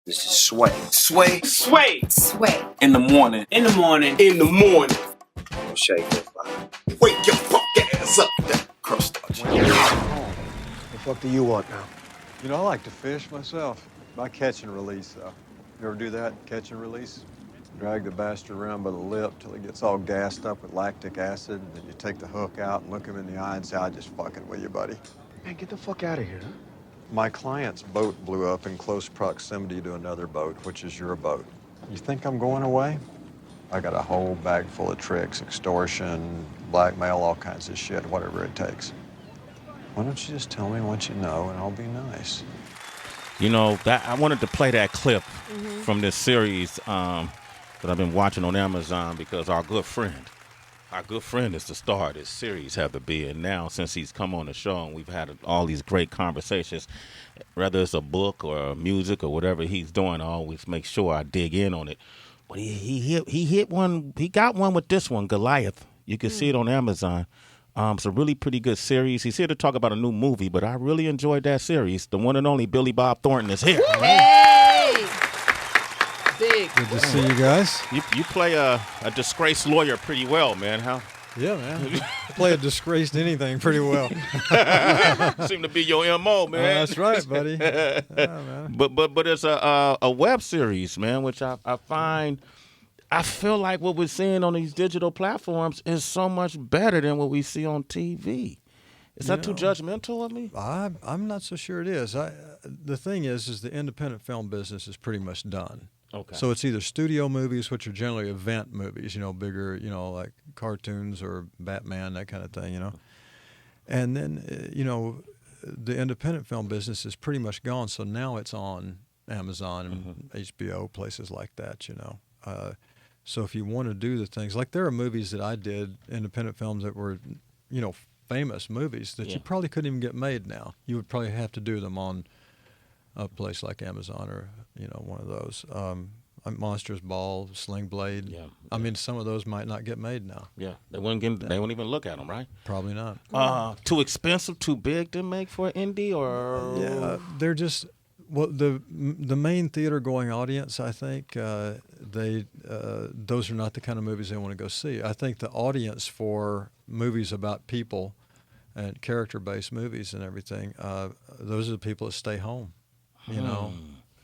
This is Sway. Sway. Sway. Sway. In the morning. In the morning. In the morning. Don't shake that fire. Wake your fuck ass up. That crust touch. What the fuck do you want now? You know, I like to fish myself. By catch and release, though. You ever do that? Catch and release? Drag the bastard around by the lip till he gets all gassed up with lactic acid, and then you take the hook out and look him in the eye and say, "I'm just fucking with you, buddy." Man, get the fuck out of here, huh? My client's boat blew up in close proximity to another boat, which is your boat. You think I'm going away? I got a whole bag full of tricks, extortion, blackmail, all kinds of shit, whatever it takes. Why don't you just tell me what you know, and I'll be nice. You know, that I wanted to play that clip from this series that I've been watching on Amazon because our good friend is the star of this series, Heather B. And now, since he's come on the show and we've had all these great conversations, whether it's a book or music or whatever he's doing, I always make sure I dig in on it. But he hit one. He got one with this one, Goliath. You can see it on Amazon. It's a really pretty good series. He's here to talk about a new movie, but I really enjoyed that series. The one and only Billy Bob Thornton is here. Hey! Big. Good to see you guys. You play a disgraced lawyer pretty well, man. How? Yeah, man. Play a disgraced anything pretty well. Seem to be your MO, man. That's right, buddy. Yeah, man. But it's a web series, man, which I find. I feel like what we're seeing on these digital platforms is so much better than what we see on TV. Is that too judgmental of me? I'm not so sure it is. The thing is the independent film business is pretty much done. Okay. So it's either studio movies, which are generally event movies, bigger, like cartoons or Batman, that kind of thing, And then, the independent film business is pretty much gone. So now it's on Amazon and HBO, places like that, So if you want to do the things, like there are movies that I did, independent films that were, famous movies that you probably couldn't even get made now. You would probably have to do them on a place like Amazon or, one of those. Monsters Ball, Sling Blade. Yeah. I mean, some of those might not get made now. Yeah, they wouldn't even look at them, right? Probably not. Too expensive, too big to make for an indie, or yeah, they're just. Well, the main theater-going audience, I think, those are not the kind of movies they want to go see. I think the audience for movies about people and character-based movies and everything, those are the people that stay home,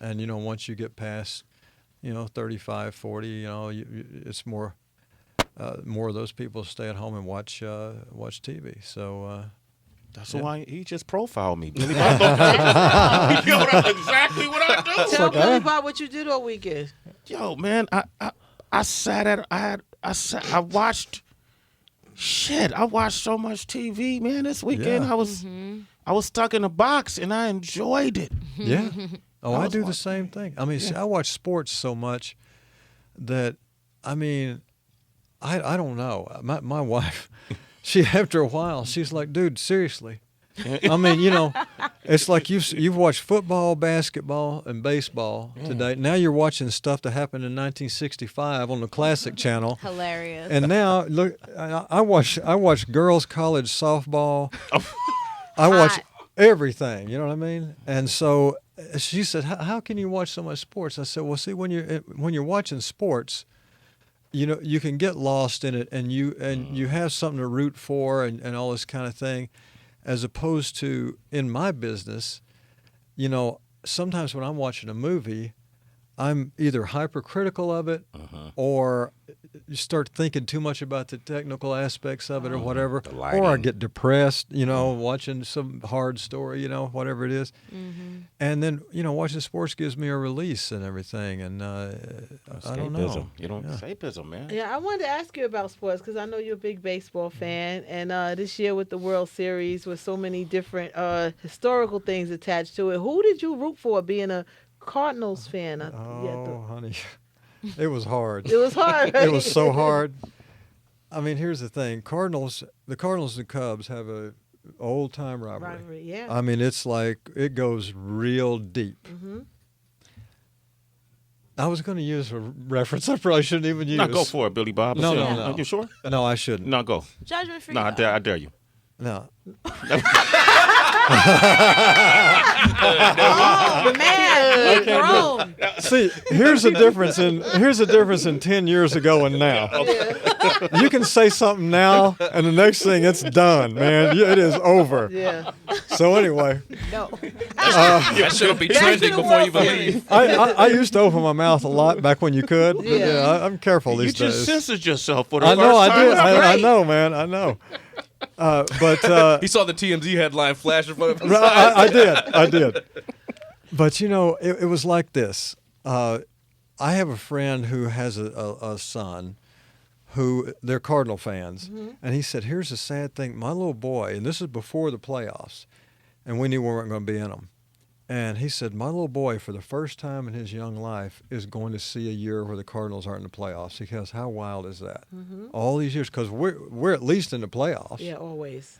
And, once you get past, 35, 40, it's more of those people stay at home and watch TV. So. That's why he just profiled me. Billy Bob, that's exactly what I do. Tell Billy Bob what you did all weekend. Yo, man, I watched so much TV, man. This weekend I was stuck in a box and I enjoyed it. Yeah. Oh, I do the same thing. I mean, see, I watch sports so much that I don't know. My wife. After a while, she's like, dude, seriously. I mean, it's like you've watched football, basketball, and baseball today. Now you're watching stuff that happened in 1965 on the Classic Channel. Hilarious. And now, look, I watch girls' college softball. I watch everything, you know what I mean? And so she said, how can you watch so much sports? I said, well, see, when you're watching sports, you can get lost in it, and you have something to root for, and all this kind of thing, as opposed to in my business, sometimes when I'm watching a movie, I'm either hypercritical of it, or you start thinking too much about the technical aspects of it, or whatever, or I get depressed, watching some hard story, whatever it is. And then, watching sports gives me a release and everything, and I don't know. You don't escapism, man. Yeah, I wanted to ask you about sports because I know you're a big baseball fan, and this year with the World Series, with so many different historical things attached to it, who did you root for being a Cardinals fan? Honey, it was hard. It was hard. Right? It was so hard. I mean, here's the thing: the Cardinals and Cubs have a old-time rivalry. Yeah. I mean, it's like it goes real deep. I was going to use a reference I probably shouldn't even use. No, go for it, Billy Bob. No. Are you sure? No, I shouldn't. No, go. Judgment free. No, I dare you. No. Oh man, you grown. See, here's a difference in 10 years ago and now. You can say something now, and the next thing it's done, man. It is over. Yeah. So anyway, No. That should be trending before you even leave. I used to open my mouth a lot back when you could. But Yeah. I'm careful You these just days. censored yourself for the I first know, I time. did. I know, man. I know. But He saw the TMZ headline flash in front of his eyes. I did. But it was like this. I have a friend who has a son who they're Cardinal fans, and he said, "Here's the sad thing. My little boy, and this is before the playoffs, and we knew we weren't going to be in them." And he said, "My little boy, for the first time in his young life, is going to see a year where the Cardinals aren't in the playoffs." Because how wild is that? All these years, because we're at least in the playoffs. Yeah, always.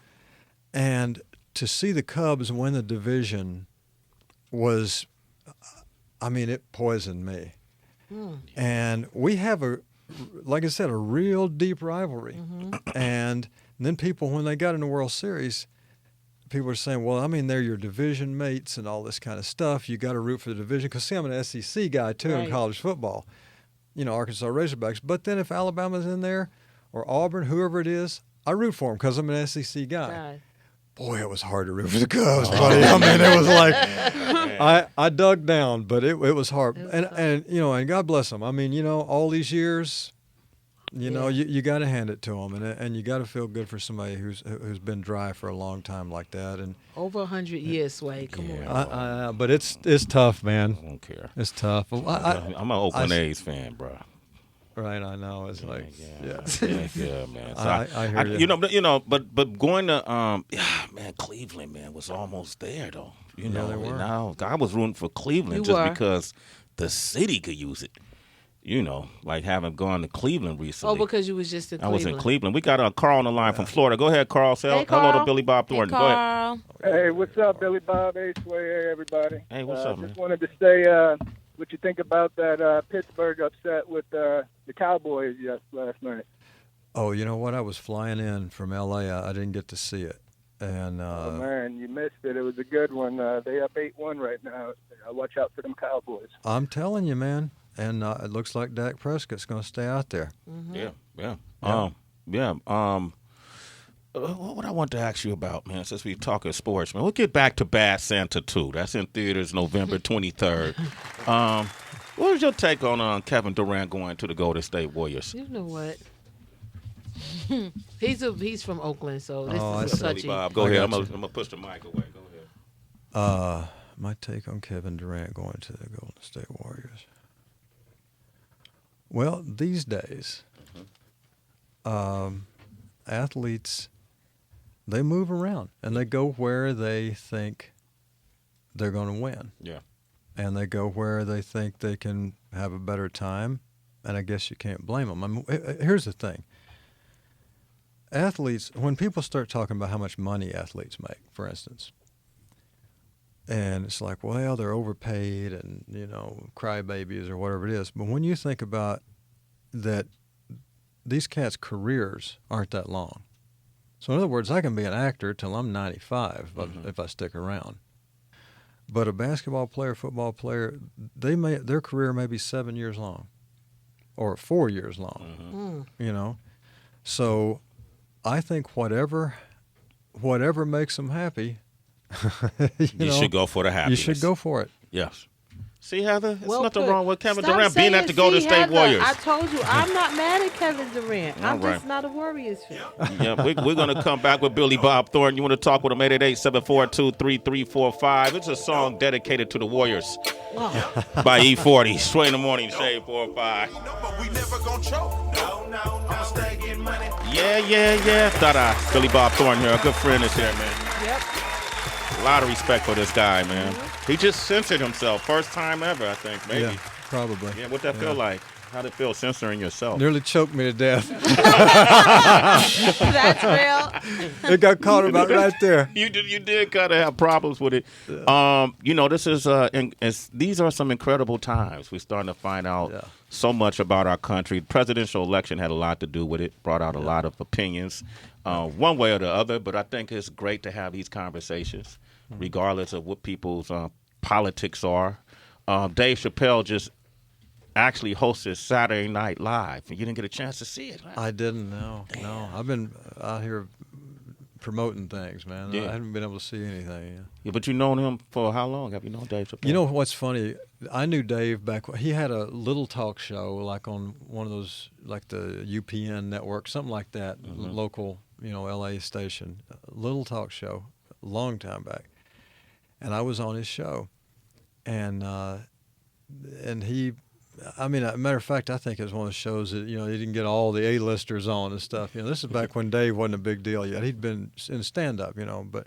And to see the Cubs win the division was, I mean, it poisoned me. And we have like I said, a real deep rivalry. And then people, when they got in the World Series, people are saying, well, I mean, they're your division mates and all this kind of stuff. You got to root for the division. Because, see, I'm an SEC guy, too, in Right. college football. Arkansas Razorbacks. But then if Alabama's in there or Auburn, whoever it is, I root for them because I'm an SEC guy. God. Boy, it was hard to root for the Cubs, buddy. I mean, it was like I dug down, but it was hard. It was And God bless them. I mean, all these years, you got to hand it to them, and you got to feel good for somebody who's been dry for a long time like that. And Over 100 years, Sway. Come on. but it's tough, man. I don't care. It's tough. I'm an Oakland A's fan, bro. Right, I know. It's like, yeah. Yeah, man. So I hear you. But going to, man, Cleveland, man, was almost there though. they were. Now I was rooting for Cleveland You just were. because the city could use it. Like having gone to Cleveland recently. Oh, because you was just in I Cleveland. was in Cleveland. We got Carl on the line from Florida. Go ahead, Carl. Say Hey, hello to Carl. Billy Bob Thornton. Hey, Go ahead. Carl. Hey, what's up, Billy Bob? Hey, Sway, hey, everybody. Hey, what's up, man? Just wanted to say what you think about that Pittsburgh upset with the Cowboys last night. Oh, you know what? I was flying in from L.A. I didn't get to see it. And Oh, man, you missed it. It was a good one. They up 8-1 right now. Watch out for them Cowboys. I'm telling you, man. And it looks like Dak Prescott's going to stay out there. Yeah. Yeah. What I want to ask you about, man, since we're talking sports, man, we'll get back to Bad Santa 2. That's in theaters November 23rd. What was your take on Kevin Durant going to the Golden State Warriors? You know what? He's from Oakland, so this Oh, I is see. a touchy. Bob, go I ahead. I'm got going to push the mic away. Go ahead. My take on Kevin Durant going to the Golden State Warriors. Well, these days, athletes, they move around and they go where they think they're going to win. Yeah. And they go where they think they can have a better time, and I guess you can't blame them. I mean, here's the thing. Athletes, when people start talking about how much money athletes make, for instance, and it's like, well, they're overpaid and, crybabies or whatever it is. But when you think about that, these cats' careers aren't that long. So in other words, I can be an actor till I'm 95 if I stick around. But a basketball player, football player, their career may be 7 years long or 4 years long, So I think whatever makes them happy, you should go for the happiness. you should go for it. Yes. See, Heather, there's Well nothing put. wrong with Kevin Stop Durant being saying, at the Golden "See, State Heather, Warriors. I told you, I'm not mad at Kevin Durant. I'm All right. just not a Warriors fan. Yeah, we're going to come back with Billy Bob Thornton. You want to talk with him, 888-742-3345. It's a song dedicated to the Warriors by E40. Sway in the morning, Shade 4-5. Yeah. Ta-da. Billy Bob Thornton here. A good friend is here, man. Yep. A lot of respect for this guy, man. He just censored himself. First time ever, I think, maybe. Yeah, probably. Yeah, what'd that feel like? How'd it feel censoring yourself? Nearly choked me to death. That's real. It got caught about right there. You did kind of have problems with it. This is these are some incredible times. We're starting to find out so much about our country. The presidential election had a lot to do with it. Brought out a lot of opinions, one way or the other. But I think it's great to have these conversations regardless of what people's politics are. Dave Chappelle just actually hosted Saturday Night Live, and you didn't get a chance to see it. Huh? I didn't. No. I've been out here promoting things, man. Yeah. I haven't been able to see anything. Yeah, but you've known him for how long? Have you known Dave Chappelle? You know what's funny? I knew Dave back when he had a little talk show, like on one of those, like the UPN network, something like that, local, LA station, a little talk show, a long time back. And I was on his show, and he, I mean, a matter of fact, I think it was one of the shows that, he didn't get all the A-listers on and stuff. This is back when Dave wasn't a big deal yet. He'd been in stand-up, but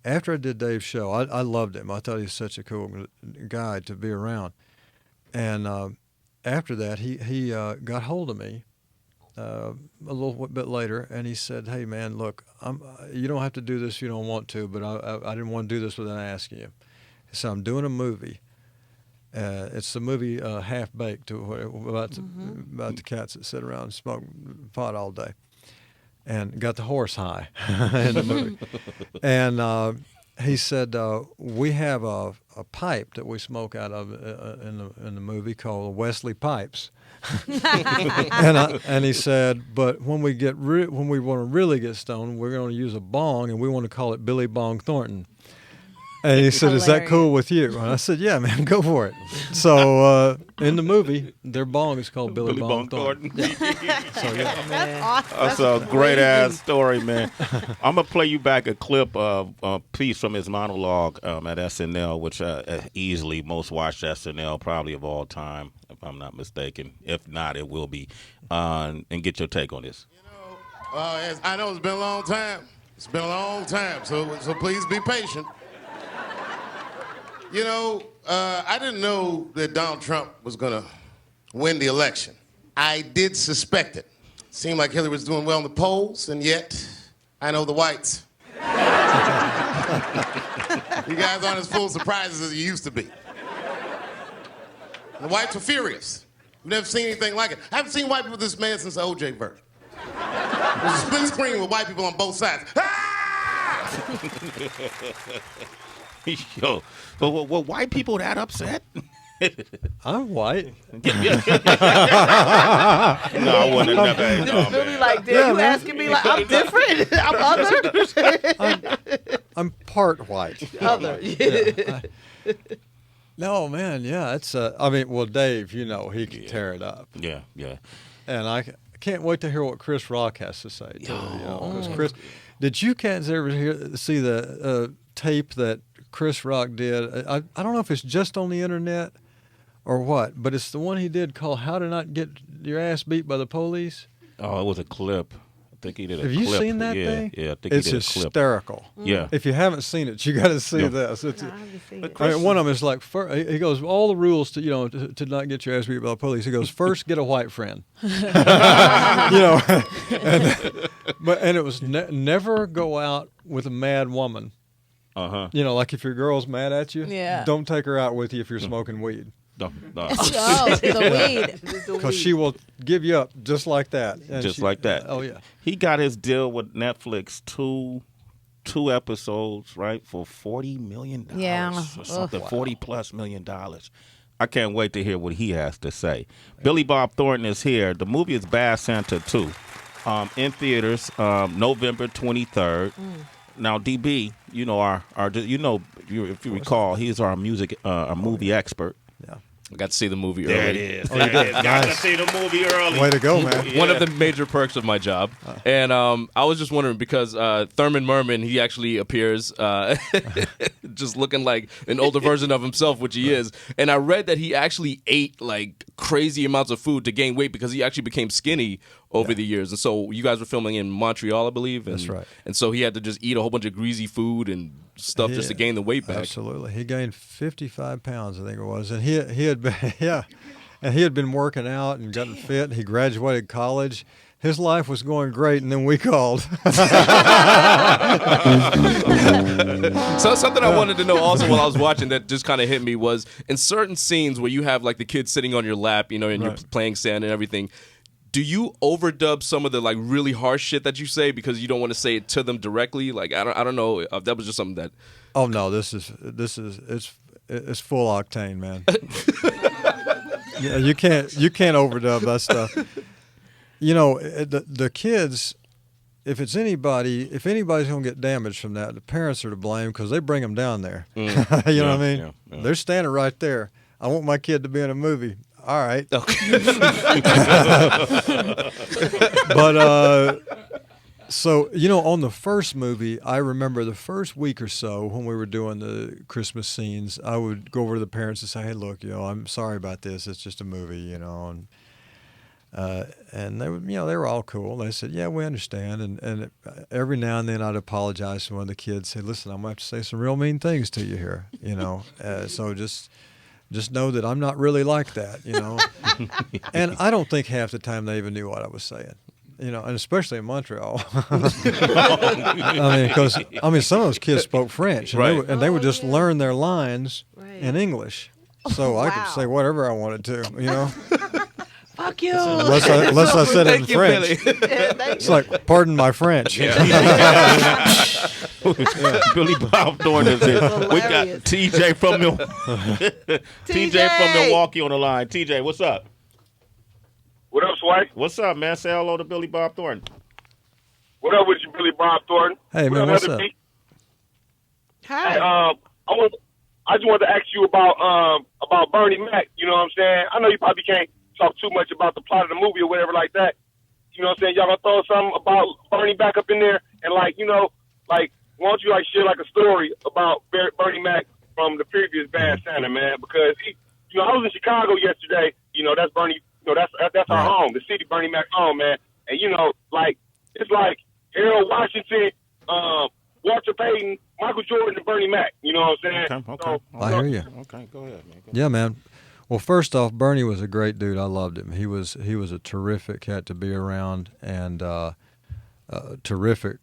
after I did Dave's show, I loved him. I thought he was such a cool guy to be around. And after that, he got hold of me a little bit later, and he said, "Hey, man, look, you don't have to do this if you don't want to, but I didn't want to do this without asking you." So I'm doing a movie. It's the movie Half Baked, about the cats that sit around and smoke pot all day, and got the horse high in the movie. And he said, "We have a pipe that we smoke out of in the movie called Wesley Pipes." and he said, "But when we want to really get stoned, we're going to use a bong, and we want to call it Billy Bong Thornton." And he said, "Is that cool with you?" And I said, "Yeah, man, go for it." So in the movie, their bong is called Billy Bong Thornton. Yeah. So, yeah. That's awesome. That's a great ass story, man. I'm gonna play you back a clip of a piece from his monologue at SNL, which easily most watched SNL probably of all time, if I'm not mistaken. If not, it will be. And get your take on this. I know it's been a long time. It's been a long time, so please be patient. I didn't know that Donald Trump was going to win the election. I did suspect it. Seemed like Hillary was doing well in the polls, and yet I know the whites. You guys aren't as full of surprises as you used to be. The whites were furious. We've never seen anything like it. I haven't seen white people this mad since the O.J. verdict. It was a split screen with white people on both sides. Ah! Yo, but were white people that upset? I'm white. No, I wouldn't have never. No, Really like, damn, you asking me like I'm different? I'm other? I'm part white. Other. Yeah. No, man, yeah, it's Dave, he can tear it up. Yeah. And I can't wait to hear what Chris Rock has to say too. 'Cause Chris, did you cats ever see the tape that Chris Rock did? I don't know if it's just on the internet or what, but it's the one he did called "How to Not Get Your Ass Beat by the Police." Oh, it was a clip. I think he did a clip. clip. Have you seen that thing? Yeah, I think it's he did a clip. hysterical. Yeah. If you haven't seen it, you got to see this. It's, No, I haven't seen it. one of them is like, he goes, all the rules to not get your ass beat by the police. He goes, first, get a white friend. And it was never go out with a mad woman. Uh-huh. Like if your girl's mad at you, Yeah. don't take her out with you if you're smoking weed. No. Oh, the weed. Because she will give you up just like that. And Just like that. Oh, yeah. He got his deal with Netflix, two episodes, right, for $40 million. Yeah. Or something, Wow. $40+ million. I can't wait to hear what he has to say. Billy Bob Thornton is here. The movie is Bad Santa 2. In theaters, November 23rd. Now, DB, if you recall, he's our movie expert. Yeah. I got to see the movie There early. it is. There it is. Got to see the movie early. Way to go, man. One of the major perks of my job. And I was just wondering because Thurman Merman, he actually appears just looking like an older version of himself, which he is. And I read that he actually ate like crazy amounts of food to gain weight because he actually became skinny over the years. And so you guys were filming in Montreal, I believe. And, That's right. And so he had to just eat a whole bunch of greasy food and stuff just to gain the weight back. Absolutely. He gained 55 pounds, I think it was. And he had been, and he had been working out and gotten fit. He graduated college. His life was going great, and then we called. So something I wanted to know also while I was watching that just kind of hit me was in certain scenes where you have like the kids sitting on your lap, and you're playing Santa and everything, do you overdub some of the like really harsh shit that you say because you don't want to say it to them directly? Like I don't know if that was just something that. Oh no, this is it's full octane, man. Yeah, you can't overdub that stuff. You know, the kids. If anybody's gonna get damaged from that, the parents are to blame because they bring them down there. You know what I mean? Yeah. They're standing right there. I want my kid to be in a movie. All right. Okay. But so you know, on the first movie, I remember the first week or so when we were doing the Christmas scenes, I would go over to the parents and say, "Hey, look, I'm sorry about this. It's just a movie, and they would, they were all cool. They said, "Yeah, we understand." And every now and then I'd apologize to one of the kids. Say, "Listen, I'm gonna have to say some real mean things to you here, so just know that I'm not really like that, And I don't think half the time they even knew what I was saying, and especially in Montreal. Because some of those kids spoke French, and they would just learn their lines in English, so I could say whatever I wanted to, Fuck you. Unless I said it in French. It's like, pardon my French. Yeah. Billy Bob Thornton is here. We got TJ from Milwaukee on the line. TJ, what's up? What up, Sway? What's up, man? Say hello to Billy Bob Thornton. What up with you, Billy Bob Thornton? Hey, man, what's up? Hi. Hey, I just wanted to ask you about Bernie Mac. You know what I'm saying? I know you probably can't talk too much about the plot of the movie or whatever like that. You know what I'm saying? Y'all gonna throw something about Bernie back up in there and why don't you share a story about Bernie Mac from the previous Bad Santa, man? Because I was in Chicago yesterday. That's Bernie. That's our home, the city Bernie Mac's home, man. And it's like Harold Washington, Walter Payton, Michael Jordan, and Bernie Mac. You know what I'm saying? Okay. So, I hear you. Okay, go ahead, man. Yeah, man. Well, first off, Bernie was a great dude. I loved him. He was a terrific cat to be around, and terrific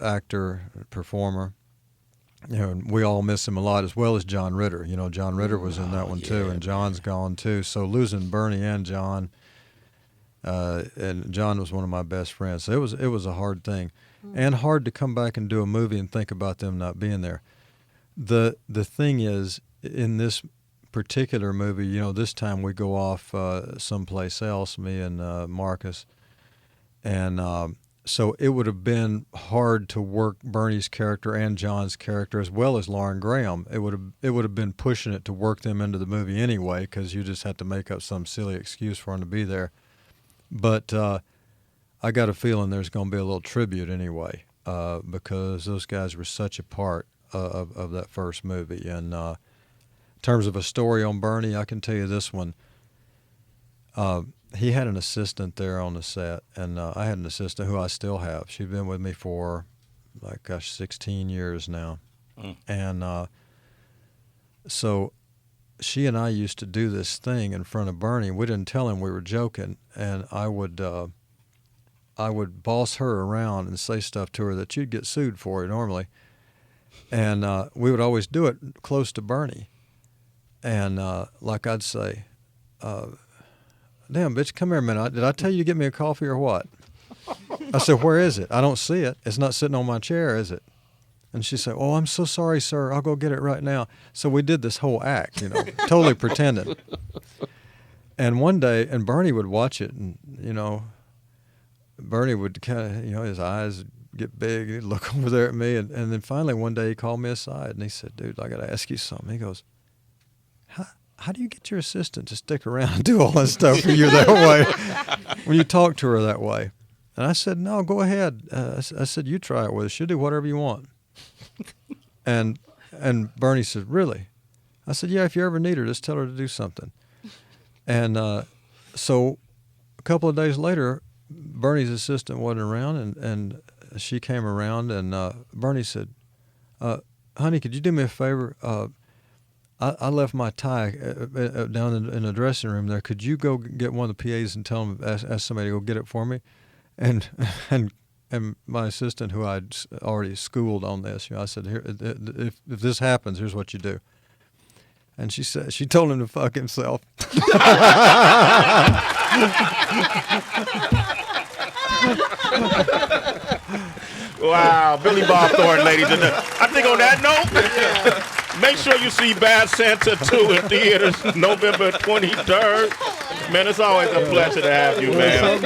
actor, performer. And we all miss him a lot, as well as John Ritter. John Ritter was in that one too, and John's gone too. So losing Bernie and John was one of my best friends. So it was a hard thing, and hard to come back and do a movie and think about them not being there. The thing is, in this particular movie, this time we go off someplace else, me and Marcus, and so it would have been hard to work Bernie's character and John's character as well as Lauren Graham. It would have been pushing it to work them into the movie anyway, because you just had to make up some silly excuse for them to be there. But I got a feeling there's going to be a little tribute anyway, because those guys were such a part of that first movie. And in terms of a story on Bernie, I can tell you this one. He had an assistant there on the set, and I had an assistant who I still have. She's been with me for, 16 years now. And so she and I used to do this thing in front of Bernie. We didn't tell him we were joking, and I would boss her around and say stuff to her that you'd get sued for normally. And we would always do it close to Bernie. And I'd say, damn, bitch, come here a minute. Did I tell you to get me a coffee or what? I said, where is it? I don't see it. It's not sitting on my chair, is it? And she said, oh, I'm so sorry, sir. I'll go get it right now. So we did this whole act, totally pretending. And one day, and Bernie would watch it, and, Bernie would kind of, his eyes get big. He'd look over there at me. And then finally one day he called me aside, and he said, dude, I got to ask you something. He goes, how do you get your assistant to stick around and do all that stuff for you that way when you talk to her that way? And I said, no, go ahead. I said, you try it with her. She'll do whatever you want. And Bernie said, really? I said, yeah, if you ever need her, just tell her to do something. And so a couple of days later, Bernie's assistant wasn't around, and she came around, and Bernie said, honey, could you do me a favor? I left my tie down in the dressing room there. Could you go get one of the PAs and tell them, ask somebody to go get it for me? And my assistant, who I'd already schooled on this, I said, here, if this happens, here's what you do. And she told him to fuck himself. Wow, Billy Bob Thornton, ladies and gentlemen. I think on that note, make sure you see Bad Santa 2 in theaters November 23rd. Man, it's always a pleasure to have you, man.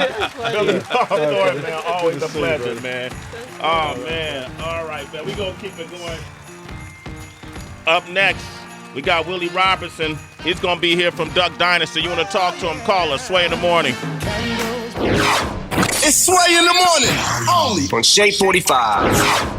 Billy Bob Thornton, man, always a pleasure, man. Oh, man. All right, man. We're going to keep it going. Up next, we got Willie Robertson. He's going to be here from Duck Dynasty. You want to talk to him, call us. Sway in the morning. It's Sway in the morning, only On Shade 45.